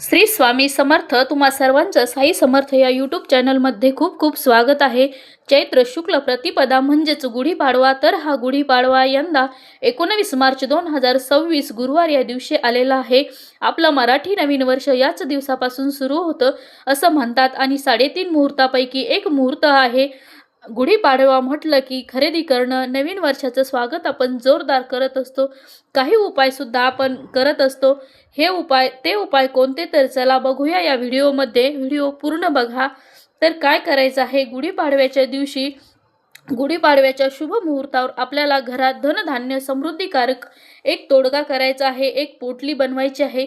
श्री स्वामी समर्थ तुम्हा सर्वांचं साई समर्थ या यूट्यूब चॅनलमध्ये खूप खूप स्वागत आहे। चैत्र शुक्ल प्रतिपदा म्हणजेच गुढीपाडवा। तर हा गुढीपाडवा यंदा 19 मार्च 2026 गुरुवार या दिवशी आलेला आहे। आपलं मराठी नवीन वर्ष याच दिवसापासून सुरू होतं असं म्हणतात आणि 3.5 मुहूर्तापैकी एक मुहूर्त आहे। गुढीपाडवा म्हटलं की खरेदी करणं, नवीन वर्षाचं स्वागत आपण जोरदार करत असतो। काही उपाय सुद्धा आपण करत असतो। हे उपाय कोणते तर चला बघूया या व्हिडिओमध्ये। व्हिडिओ पूर्ण बघा। तर काय करायचं आहे, गुढीपाडव्याच्या दिवशी गुढीपाडव्याच्या शुभ मुहूर्तावर आपल्याला घरात धनधान्य समृद्धीकारक एक तोडगा करायचा आहे। एक पोटली बनवायची आहे,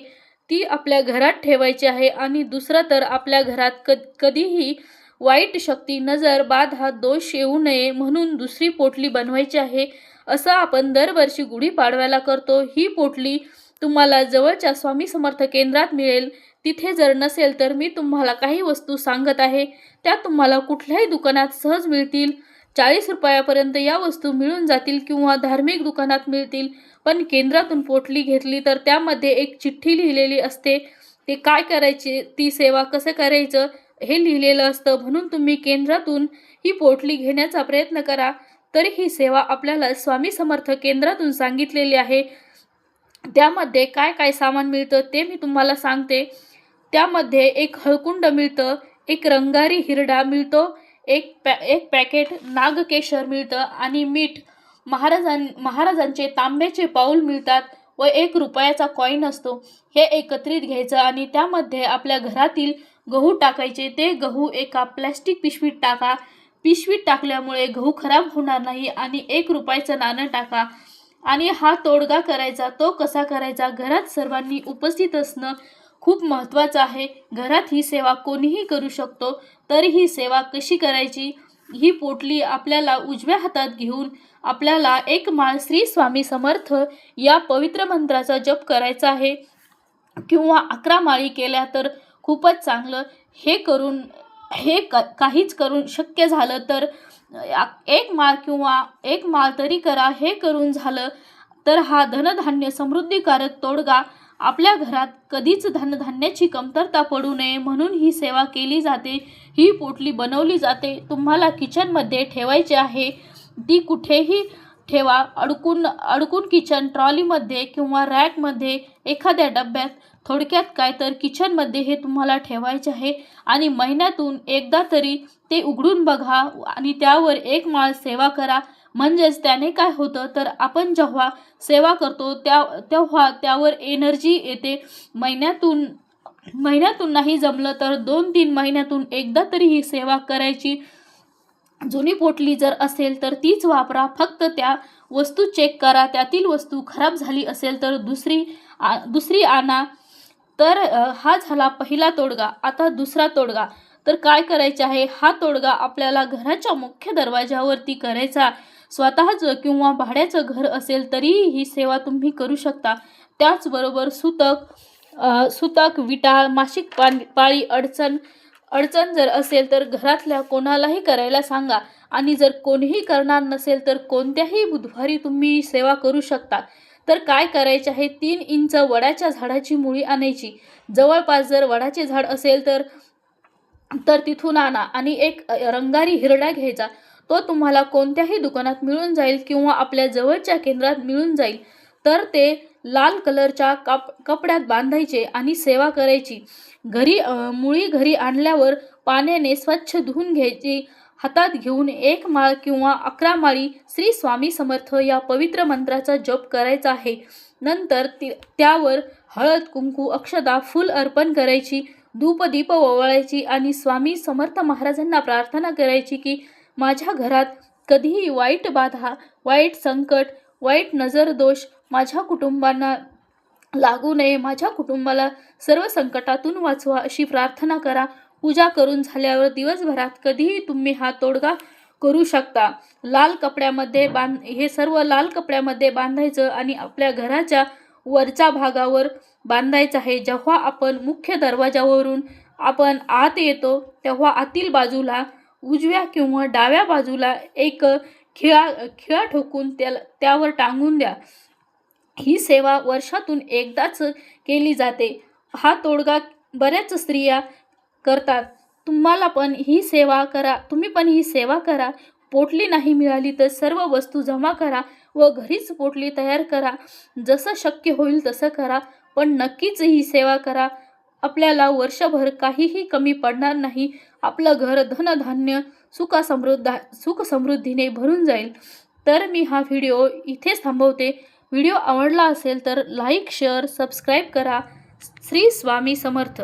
ती आपल्या घरात ठेवायची आहे। आणि दुसरं तर आपल्या घरात कधीही वाईट शक्ती, नजर, बाधा, दोष येऊ नये म्हणून दुसरी पोटली बनवायची आहे। असं आपण दरवर्षी गुढीपाडव्याला करतो। ही पोटली तुम्हाला जवळच्या स्वामी समर्थ केंद्रात मिळेल। तिथे जर नसेल तर मी तुम्हाला काही वस्तू सांगत आहे, त्या तुम्हाला कुठल्याही दुकानात सहज मिळतील। 40 रुपयापर्यंत या वस्तू मिळून जातील किंवा धार्मिक दुकानात मिळतील। पण केंद्रातून पोटली घेतली तर त्यामध्ये एक चिठ्ठी लिहिलेली असते। ते काय करायचे, ती सेवा कसं करायचं हे लिहिलेलं असतं। म्हणून तुम्ही केंद्रातून ही पोटली घेण्याचा प्रयत्न करा। तर ही सेवा आपल्याला स्वामी समर्थ केंद्रातून सांगितलेली आहे। त्यामध्ये काय काय सामान मिळतं ते मी तुम्हाला सांगते। त्यामध्ये एक हळकुंड मिळतं, एक रंगारी हिरडा मिळतो, एक पॅकेट नागकेशर मिळतं आणि मीठ, महाराजांचे तांब्याचे पाऊल मिळतात व 1 रुपयाचा कॉईन असतो। हे एकत्रित घ्यायचं आणि त्यामध्ये आपल्या घरातील गहू टाकायचे। ते गहू एका प्लॅस्टिक पिशवीत टाका। पिशवीत टाकल्यामुळे गहू खराब होणार नाही। आणि 1 रुपयाचं नाणं टाका आणि हा तोडगा करायचा। तो कसा करायचा, घरात सर्वांनी उपस्थित असणं खूप महत्त्वाचं आहे। घरात ही सेवा कोणीही करू शकतो। तर ही सेवा कशी करायची, ही पोटली आपल्याला उजव्या हातात घेऊन आपल्याला 1 माळ श्री स्वामी समर्थ या पवित्र मंत्राचा जप करायचा आहे किंवा 11 माळी केल्या तर खूपच चांगलं। काहीच करून शक्य झालं तर 1 माळ किंवा 1 माळ तरी करा। हे करून झालं तर हा धनधान्य समृद्धीकारक तोडगा आपल्या घरात कधीच धनधान्याची कमतरता पडू नये म्हणून ही सेवा केली जाते। ही पोटली बनवली जाते। तुम्हाला किचनमध्ये ठेवायची आहे। ती कुठेही ठेवा, अडकून किचन ट्रॉलीमध्ये किंवा रॅकमध्ये, एखाद्या डब्यात। थोडक्यात काय तर किचनमध्ये हे तुम्हाला ठेवायचे आहे आणि महिन्यातून एकदा तरी ते उघडून बघा आणि त्यावर 1 माळ सेवा करा। म्हणजेच त्याने काय होतं तर आपण जेव्हा सेवा करतो तेव्हा त्यावर एनर्जी येते। महिन्यातून नाही जमलं तर 2-3 महिन्यातून एकदा तरी ही सेवा करायची। जुनी पोटली जर असेल तर तीच वापरा। फक्त त्या वस्तू चेक करा, त्यातील वस्तू खराब झाली असेल तर दुसरी आणा। तर हा झाला पहिला तोडगा। आता दुसरा तोडगा तर काय करायचे आहे, हा तोडगा आपल्याला घराच्या मुख्य दरवाजावरती करायचा। स्वतःचं किंवा भाड्याचं घर असेल तरी ही सेवा तुम्ही करू शकता। त्याचबरोबर सुतक, विटाळ, मासिक पाळी अडचण जर असेल तर घरातल्या कोणालाही करायला सांगा। आणि जर कोणीही करणार नसेल तर कोणत्याही बुधवारी तुम्ही सेवा करू शकता। तर काय करायचे आहे, 3 इंच वडाच्या झाडाची मुळी आणायची। जवळपास जर वडाचे झाड असेल तर तिथून आणा आणि एक रंगारी हिरडा घ्यायचा। तो तुम्हाला कोणत्याही दुकानात मिळून जाईल किंवा आपल्या जवळच्या केंद्रात मिळून जाईल। तर ते लाल कलरच्या कपड्यात बांधायचे आणि सेवा करायची। मुळी घरी आणल्यावर पाण्याने स्वच्छ धुवून घ्यायची। हातात घेऊन 1 माळ किंवा 11 माळी श्री स्वामी समर्थ या पवित्र मंत्राचा जप करायचा आहे। नंतर त्यावर हळद, कुंकू, अक्षता, फूल अर्पण करायची, धूप दीप ओवाळायची आणि स्वामी समर्थ महाराजांना प्रार्थना करायची की माझ्या घरात कधीही वाईट बाधा, वाईट संकट, वाईट नजर दोष माझ्या कुटुंबांना लागू नये। माझ्या कुटुंबाला सर्व संकटातून वाचवा अशी प्रार्थना करा। पूजा करून झाल्यावर दिवसभरात कधीही तुम्ही हा तोडगा करू शकता। हे सर्व लाल कपड्यामध्ये बांधायचं आणि आपल्या घराच्या वरच्या भागावर बांधायचं आहे। जेव्हा आपण मुख्य दरवाजावरून आपण आत येतो तेव्हा आतील बाजूला उजव्या किंवा डाव्या बाजूला एक खिळा ठोकून त्यावर टांगून द्या। ही सेवा वर्षातून एकदाच केली जाते। हा तोडगा बऱ्याच स्त्रिया करतात. तुम्हाला पण ही सेवा करा, तुम्ही पण ही सेवा करा. पोटली नाही मिळाली तर सर्व वस्तू जमा करा व घरीच पोटली तयार करा. जसं शक्य होईल तसं करा, पण नक्कीच ही सेवा करा. आपल्याला वर्षभर काहीही कमी पडणार नाही. आपलं घर धनधान्य सुख समृद्धीने भरून जाईल. तर मी हा व्हिडिओ इथेच थांबवते. व्हिडिओ आवडला असेल तर लाईक, शेअर, सबस्क्राईब करा. श्री स्वामी समर्थ.